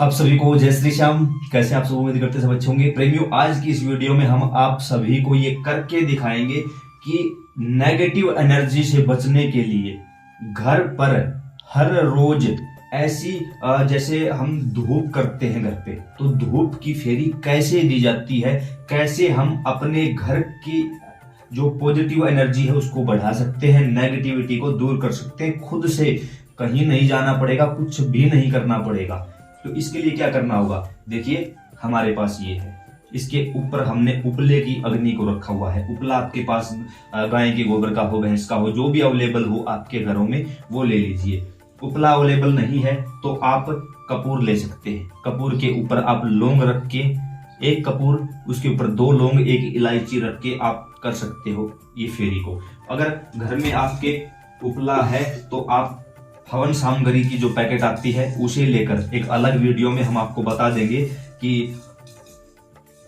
आप सभी को जय श्री श्याम। कैसे आप सब उम्मीद करते सब अच्छे होंगे। प्रेमियों, आज की इस वीडियो में हम आप सभी को ये करके दिखाएंगे कि नेगेटिव एनर्जी से बचने के लिए घर पर हर रोज ऐसी जैसे हम धूप करते हैं घर पे, तो धूप की फेरी कैसे दी जाती है, कैसे हम अपने घर की जो पॉजिटिव एनर्जी है उसको बढ़ा सकते हैं, नेगेटिविटी को दूर कर सकते हैं। खुद से कहीं नहीं जाना पड़ेगा, कुछ भी नहीं करना पड़ेगा। तो इसके लिए क्या करना होगा, देखिए हमारे पास ये है, इसके ऊपर हमने उपले की अग्नि को रखा हुआ है। उपला आपके पास गाय के गोबर का हो, भैंस का हो, जो भी अवेलेबल हो आपके घरों में वो ले लीजिए। उपला अवेलेबल नहीं है तो आप कपूर ले सकते हैं। कपूर के ऊपर आप लौंग रख के, एक कपूर उसके ऊपर 2 लौंग, 1 इलायची रख के आप कर सकते हो ये फेरी को। अगर घर में आपके उपला है तो आप हवन सामग्री की जो पैकेट आती है उसे लेकर, एक अलग वीडियो में हम आपको बता देंगे कि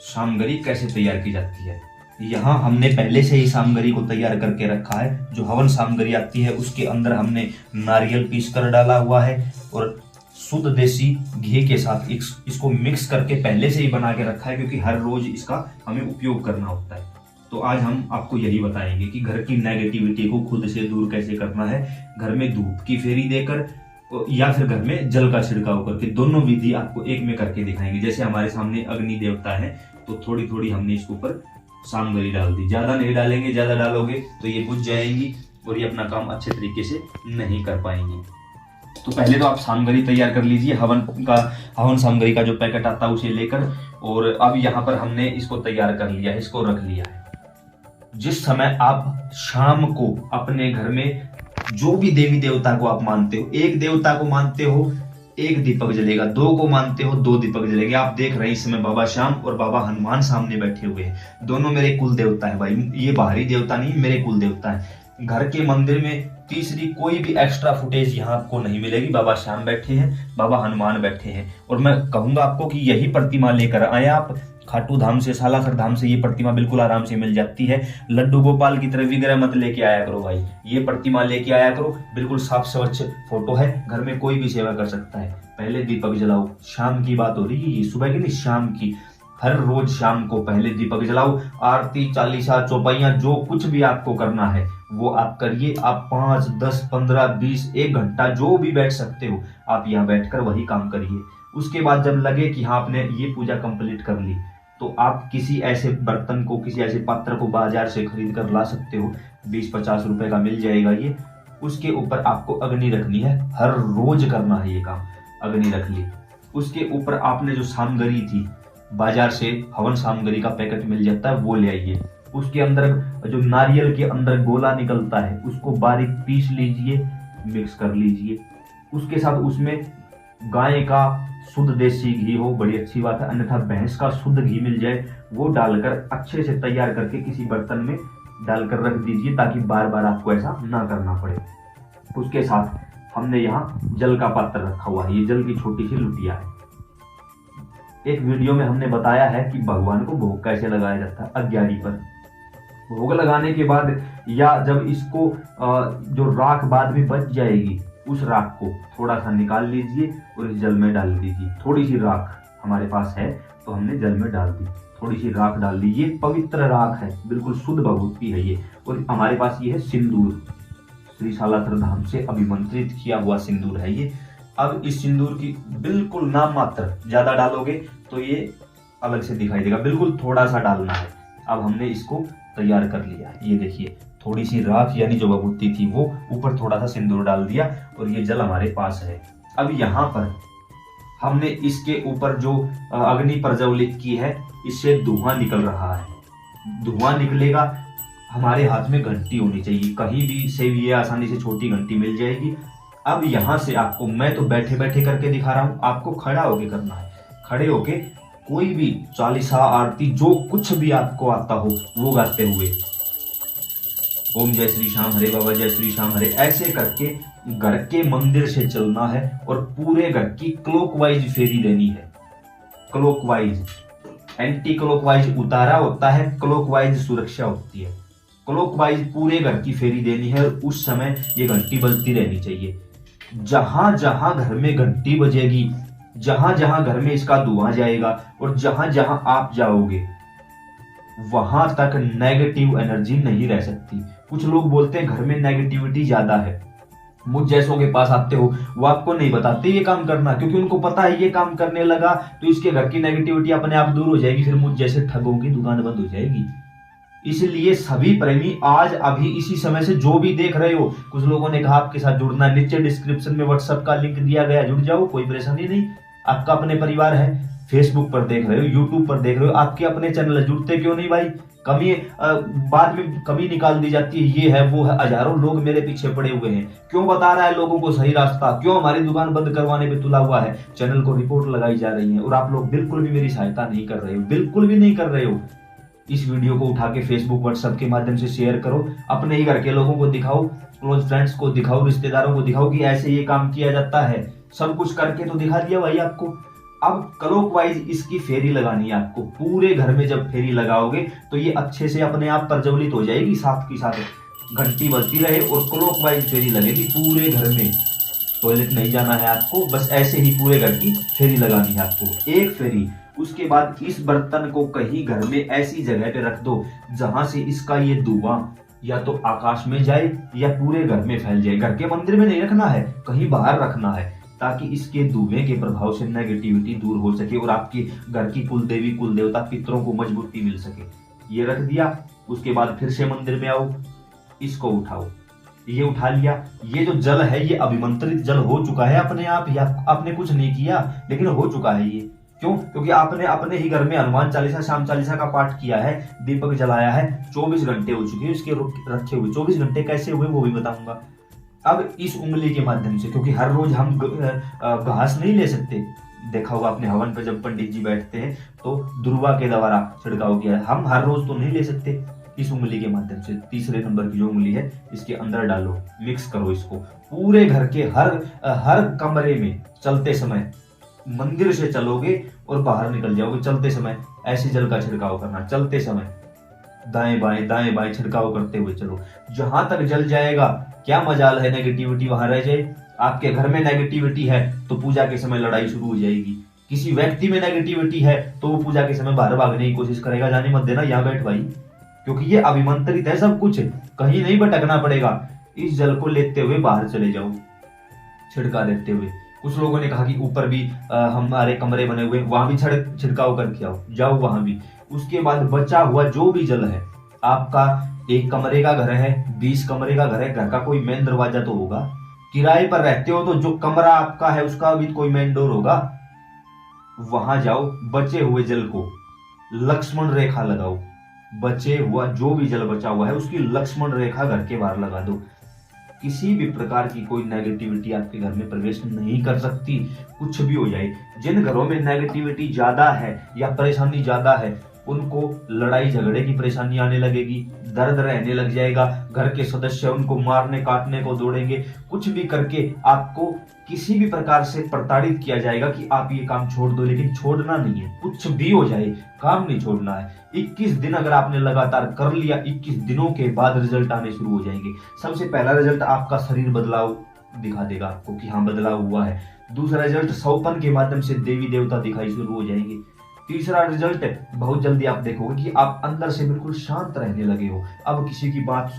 सामग्री कैसे तैयार की जाती है। यहाँ हमने पहले से ही सामग्री को तैयार करके रखा है। जो हवन सामग्री आती है उसके अंदर हमने नारियल पीस कर डाला हुआ है और शुद्ध देसी घी के साथ इसको मिक्स करके पहले से ही बना के रखा है, क्योंकि हर रोज इसका हमें उपयोग करना होता है। तो आज हम आपको यही बताएंगे कि घर की नेगेटिविटी को खुद से दूर कैसे करना है, घर में धूप की फेरी देकर या फिर घर में जल का छिड़काव करके। दोनों विधि आपको एक में करके दिखाएंगे। जैसे हमारे सामने अग्नि देवता है तो थोड़ी थोड़ी हमने इसके ऊपर सामग्री डाल दी, ज्यादा नहीं डालेंगे, ज्यादा डालोगे तो ये बुझ जाएंगी और ये अपना काम अच्छे तरीके से नहीं कर पाएंगे। तो पहले तो आप सामग्री तैयार कर लीजिए, हवन सामग्री का जो पैकेट आता है उसे लेकर। और अब यहाँ पर हमने इसको तैयार कर लिया है, इसको रख लिया है। जिस समय आप शाम को अपने घर में जो भी देवी देवता को आप मानते हो, एक देवता को मानते हो 1 दीपक जलेगा, 2 को मानते हो 2 दीपक जलेंगे। आप देख रहे हैं इस समय बाबा श्याम और बाबा हनुमान सामने बैठे हुए हैं। दोनों मेरे कुल देवता है भाई, ये बाहरी देवता नहीं, मेरे कुल देवता है। घर के मंदिर में तीसरी कोई भी एक्स्ट्रा फुटेज यहाँ आपको नहीं मिलेगी। बाबा श्याम बैठे हैं, बाबा हनुमान बैठे हैं। और मैं कहूंगा आपको कि यही प्रतिमा लेकर आए आप। खाटू धाम से, सालासर धाम से ये प्रतिमा बिल्कुल आराम से मिल जाती है। लड्डू गोपाल की तरह विग्रह मत लेके आया करो भाई, ये प्रतिमा लेके आया करो। बिल्कुल साफ स्वच्छ फोटो है, घर में कोई भी सेवा कर सकता है। पहले दीपक जलाओ, शाम की बात हो रही है ये, सुबह की नहीं, शाम की। हर रोज शाम को पहले दीपक जलाओ। आरती, चालीसा, चौपाइयां, जो कुछ भी आपको करना है वो आप करिए। आप 5, 10, 15, 20, 1 घंटा जो भी बैठ सकते हो आप यहाँ बैठकर वही काम करिए। उसके बाद जब लगे कि हाँ आपने ये पूजा कंप्लीट कर ली, तो आप किसी ऐसे बर्तन को, किसी ऐसे पात्र को बाजार से खरीद कर ला सकते हो। 20-50 रुपए का मिल जाएगा ये। उसके ऊपर आपको अग्नि रखनी है, हर रोज करना है ये काम। अग्नि रख ली, उसके ऊपर आपने जो सामग्री थी, बाजार से हवन सामग्री का पैकेट मिल जाता है वो ले आइए। उसके अंदर जो नारियल के अंदर गोला निकलता है उसको बारीक पीस लीजिए, मिक्स कर लीजिए। उसके साथ उसमें गाय का शुद्ध देसी घी हो, बड़ी अच्छी बात है, अन्यथा भैंस का शुद्ध घी मिल जाए वो डालकर अच्छे से तैयार करके किसी बर्तन में डालकर रख दीजिए, ताकि बार बार आपको ऐसा ना करना पड़े। उसके साथ हमने यहाँ जल का पात्र रखा हुआ है, ये जल की छोटी सी लुटिया है। एक वीडियो में हमने बताया है कि भगवान को भोग कैसे लगाया जाता है। अग्यारी पर भोग लगाने के बाद या जब इसको जो राख बाद में बच जाएगी, उस राख को थोड़ा सा निकाल लीजिए और इस जल में डाल दीजिए। थोड़ी सी राख हमारे पास है तो हमने जल में डाल दी, थोड़ी सी राख डाल दी। ये पवित्र राख है, बिल्कुल शुद्ध भभूति है ये। और हमारे पास ये है सिंदूर, श्री सालासर धाम से अभिमंत्रित किया हुआ सिंदूर है ये। अब इस सिंदूर की बिल्कुल नाम मात्र, ज्यादा डालोगे तो ये अलग से दिखाई देगा, बिल्कुल थोड़ा सा डालना है। अब हमने इसको तैयार कर लिया है, ये देखिए थोड़ी सी राख यानी जो भभूति थी वो, ऊपर थोड़ा सा सिंदूर डाल दिया और ये जल हमारे पास है। अब यहाँ पर हमने इसके ऊपर जो अग्नि प्रज्वलित की है, इससे धुआं निकल रहा है। धुआं निकलेगा, हमारे हाथ में घंटी होनी चाहिए, कहीं भी से ये आसानी से छोटी घंटी मिल जाएगी। अब यहाँ से आपको, मैं तो बैठे बैठे करके दिखा रहा हूं, आपको खड़ा होके करना है। खड़े होके कोई भी चालीसा, आरती, जो कुछ भी आपको आता हो वो गाते हुए, ओम जय श्री श्याम हरे, बाबा जय श्री श्याम हरे, ऐसे करके घर के मंदिर से चलना है और पूरे घर की क्लॉकवाइज फेरी देनी है। क्लॉकवाइज, एंटी क्लॉकवाइज उतारा होता है, क्लॉकवाइज सुरक्षा होती है। क्लॉकवाइज पूरे घर की फेरी देनी है और उस समय ये घंटी बजती रहनी चाहिए। जहां जहां घर में घंटी बजेगी जहां जहां घर में इसका धुआं जाएगा और जहां जहां आप जाओगे वहां तक नेगेटिव एनर्जी नहीं रह सकती। कुछ लोग बोलते हैं घर में नेगेटिविटी ज्यादा है, मुझ जैसों के पास आते हो, वो आपको नहीं बताते ये काम करना, क्योंकि उनको पता है ये काम करने लगा तो इसके घर की नेगेटिविटी अपने आप दूर हो जाएगी, फिर मुझ जैसे ठगों की दुकान बंद हो जाएगी। इसलिए सभी प्रेमी आज अभी इसी समय से जो भी देख रहे हो, कुछ लोगों ने कहा आपके साथ जुड़ना, नीचे डिस्क्रिप्शन में व्हाट्सएप का लिंक दिया गया, जुड़ जाओ, कोई परेशानी नहीं। आपका अपने परिवार है, फेसबुक पर देख रहे हो, यूट्यूब पर देख रहे हो, आपके अपने चैनल है, जुड़ते क्यों नहीं भाई? कमी बाद में कमी निकाल दी जाती है, ये है वो है, हजारों लोग मेरे पीछे पड़े हुए हैं, क्यों बता रहा है लोगों को सही रास्ता, क्यों हमारी दुकान बंद करवाने पे तुला हुआ है, चैनल को रिपोर्ट लगाई जा रही है और आप लोग बिल्कुल भी मेरी सहायता नहीं कर रहे हो, बिल्कुल भी नहीं कर रहे हो। इस वीडियो को उठा के फेसबुक व्हाट्सएप के माध्यम से शेयर करो, अपने ही घर के लोगों को दिखाओ, क्लोज फ्रेंड्स को दिखाओ, रिश्तेदारों को दिखाओ कि ऐसे ये काम किया जाता है। सब कुछ करके तो दिखा दिया भाई आपको। अब क्लॉकवाइज इसकी फेरी लगानी है आपको, पूरे घर में जब फेरी लगाओगे तो ये अच्छे से अपने आप प्रज्वलित हो जाएगी, साथ की साथ घंटी बजती रहे और क्लॉकवाइज फेरी लगेगी पूरे घर में। टॉयलेट नहीं जाना है आपको, बस ऐसे ही पूरे घर की फेरी लगानी है आपको, एक फेरी। उसके बाद इस बर्तन को कहीं घर में ऐसी जगह पे रख दो जहां से इसका ये धुआं या तो आकाश में जाए या पूरे घर में फैल जाए। घर के मंदिर में नहीं रखना है, कहीं बाहर रखना है, ताकि इसके धुएं के प्रभाव से नेगेटिविटी दूर हो सके और आपके घर की कुल देवी कुल देवता पितरों को मजबूती मिल सके। ये रख दिया, उसके बाद फिर से मंदिर में आओ, इसको उठाओ, ये उठा लिया। ये जो जल है ये अभिमंत्रित जल हो चुका है अपने आप, या आपने कुछ नहीं किया लेकिन हो चुका है ये। क्यों? क्योंकि आपने अपने ही घर में हनुमान चालीसा शाम चालीसा का पाठ किया है, दीपक जलाया है, 24 घंटे हो चुके हैं इसके रखे हुए। 24 घंटे कैसे हुए वो भी बताऊंगा। अब इस उंगली के माध्यम से, क्योंकि हर रोज हम घास नहीं ले सकते, देखा होगा आपने हवन पे जब पंडित जी बैठते हैं तो दुर्वा के द्वारा छिड़काव किया है, हम हर रोज तो नहीं ले सकते। इस उंगली के माध्यम से तीसरे नंबर की जो उंगली है इसके अंदर डालो, मिक्स करो इसको पूरे घर के हर कमरे में। चलते समय मंदिर से चलोगे और बाहर निकल जाओगे, चलते समय ऐसे जल का छिड़काव करना, चलते समय दाएं बाएं छिड़काव करते हुए चलो। जहां तक जल जाएगा, क्या मजाल है नेगेटिविटी वहां रह जाए। आपके घर में नेगेटिविटी है तो पूजा के समय लड़ाई शुरू हो जाएगी। किसी व्यक्ति में नेगेटिविटी है तो वो पूजा के समय बाहर भागने की कोशिश करेगा, जाने मत देना, यहाँ बैठ भाई, क्योंकि ये अभिमंत्रित है सब कुछ, कहीं नहीं भटकना पड़ेगा। इस जल को लेते हुए बाहर चले जाओ, छिड़का देते हुए। कुछ लोगों ने कहा कि ऊपर भी हमारे कमरे बने हुए, वहां भी छिड़काव करके आओ, जाओ वहां भी। उसके बाद बचा हुआ जो भी जल है, आपका एक कमरे का घर है, 20 कमरे का घर है, घर का कोई मेन दरवाजा तो होगा, किराए पर रहते हो तो जो कमरा आपका है उसका भी कोई मेन डोर होगा, वहां जाओ, बचे हुए जल को लक्ष्मण रेखा लगाओ। बचे हुआ जो भी जल बचा हुआ है उसकी लक्ष्मण रेखा घर के बाहर लगा दो। किसी भी प्रकार की कोई नेगेटिविटी आपके घर में प्रवेश नहीं कर सकती, कुछ भी हो जाए। जिन घरों में नेगेटिविटी ज्यादा है या परेशानी ज्यादा है उनको लड़ाई झगड़े की परेशानी आने लगेगी, दर्द रहने लग जाएगा, घर के सदस्य उनको मारने काटने को दौड़ेंगे, कुछ भी करके आपको किसी भी प्रकार से प्रताड़ित किया जाएगा कि आप ये काम छोड़ दो, लेकिन छोड़ना नहीं है, कुछ भी हो जाए काम नहीं छोड़ना है। 21 दिन अगर आपने लगातार कर लिया, 21 दिनों के बाद रिजल्ट आने शुरू हो जाएंगे। सबसे पहला रिजल्ट आपका शरीर बदलाव दिखा देगा आपको कि हाँ बदलाव हुआ है। दूसरा रिजल्ट सौपन के माध्यम से देवी देवता दिखाई शुरू हो जाएंगे। तीसरा रिजल्ट बहुत जल्दी आप देखोगे कि आप अंदर से बिल्कुल शांत रहने लगे हो। अब किसी की बात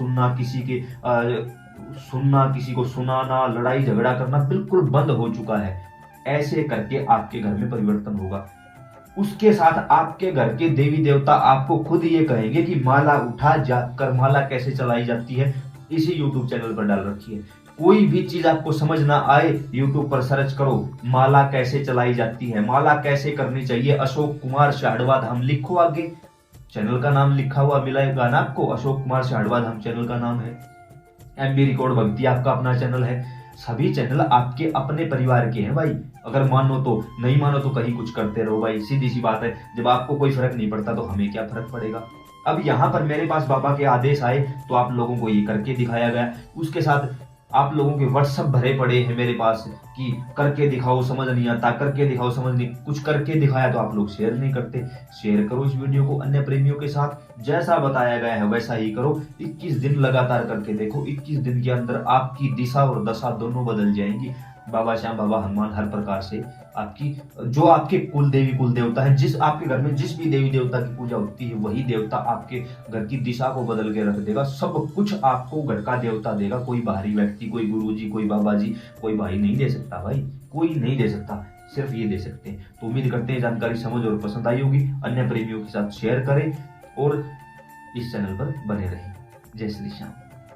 सुनना, किसी को सुनाना, लड़ाई झगड़ा करना बिल्कुल बंद हो चुका है। ऐसे करके आपके घर में परिवर्तन होगा। उसके साथ आपके घर के देवी देवता आपको खुद ये कहेंगे कि माला उठा जाकर माला कैसे चलाई जाती है, इसी यूट्यूब चैनल पर डाल रखी है। कोई भी चीज आपको समझ ना आए, यूट्यूब पर सर्च करो माला कैसे चलाई जाती है, माला कैसे करनी चाहिए, अशोक कुमार शाहडवा धाम लिखो, आगे चैनल का नाम लिखा हुआ मिलेगा ना आपको, अशोक कुमार शाहडवा धाम चैनल का नाम है। एमबी रिकॉर्ड भक्ति आपका अपना चैनल है। सभी चैनल आपके अपने परिवार के हैं भाई। अगर मानो तो, नहीं मानो तो कहीं कुछ करते रहो भाई, सीधी सी बात है। जब आपको कोई फर्क नहीं पड़ता तो हमें क्या फर्क पड़ेगा। अब यहाँ पर मेरे पास बाबा के आदेश आए तो आप लोगों को ये करके दिखाया गया। उसके साथ आप लोगों के व्हाट्सएप भरे पड़े हैं मेरे पास कि करके दिखाओ, समझ नहीं आता, करके दिखाओ, समझ नहीं, कुछ करके दिखाया तो आप लोग शेयर नहीं करते। शेयर करो इस वीडियो को अन्य प्रेमियों के साथ, जैसा बताया गया है वैसा ही करो। 21 दिन लगातार करके देखो, 21 दिन के अंदर आपकी दिशा और दशा दोनों बदल जाएंगी। बाबा श्याम, बाबा हनुमान हर प्रकार से आपकी जो आपके कुल देवी कुल देवता है, जिस आपके घर में जिस भी देवी देवता की पूजा होती है वही देवता आपके घर की दिशा को बदल के रख देगा। सब कुछ आपको घर का देवता देगा। कोई बाहरी व्यक्ति, कोई गुरुजी, कोई बाबा जी, कोई भाई नहीं दे सकता भाई, कोई नहीं दे सकता, सिर्फ ये दे सकते हैं। तो उम्मीद करते हैं जानकारी समझ और पसंद आई होगी। अन्य प्रेमियों के साथ शेयर करें और इस चैनल पर बने रहें। जय श्री श्याम।